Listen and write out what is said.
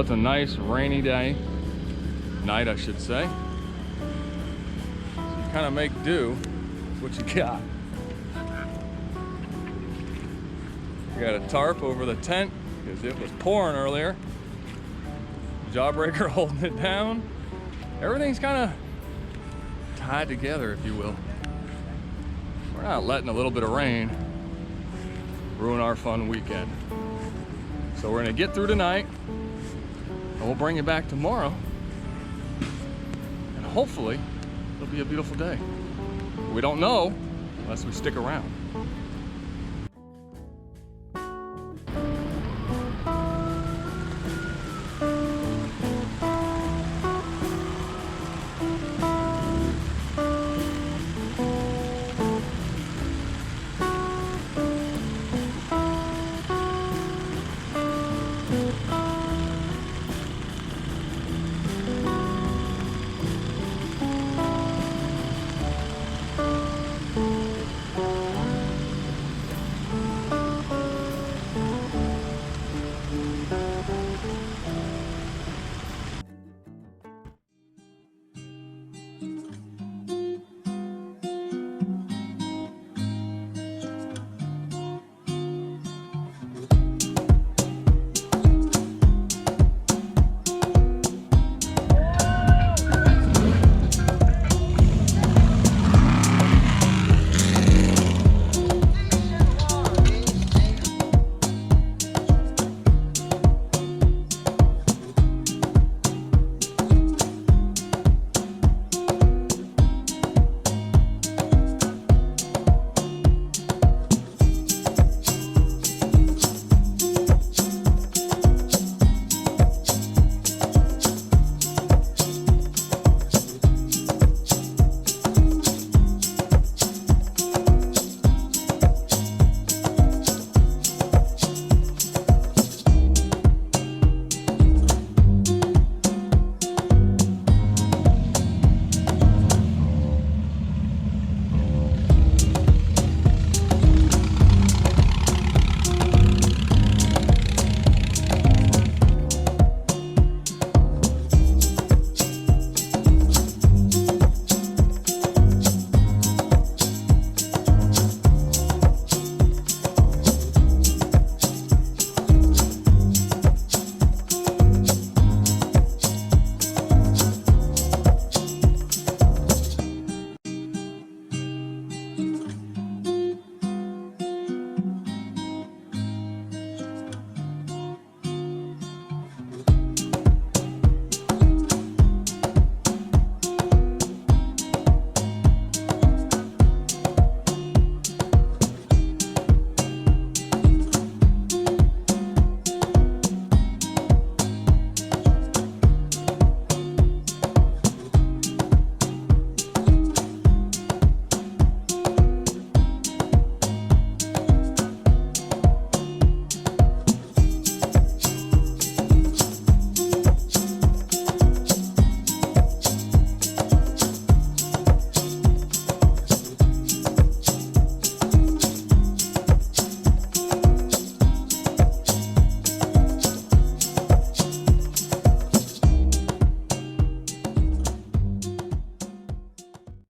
it's a nice rainy day. Night, I should say. So you kind of make do with what you got. You got a tarp over the tent because it was pouring earlier. Jawbreaker holding it down. Everything's kind of tied together, if you will. We're not letting a little bit of rain ruin our fun weekend. So we're gonna get through tonight, and we'll bring you back tomorrow. And hopefully, it'll be a beautiful day. We don't know unless we stick around.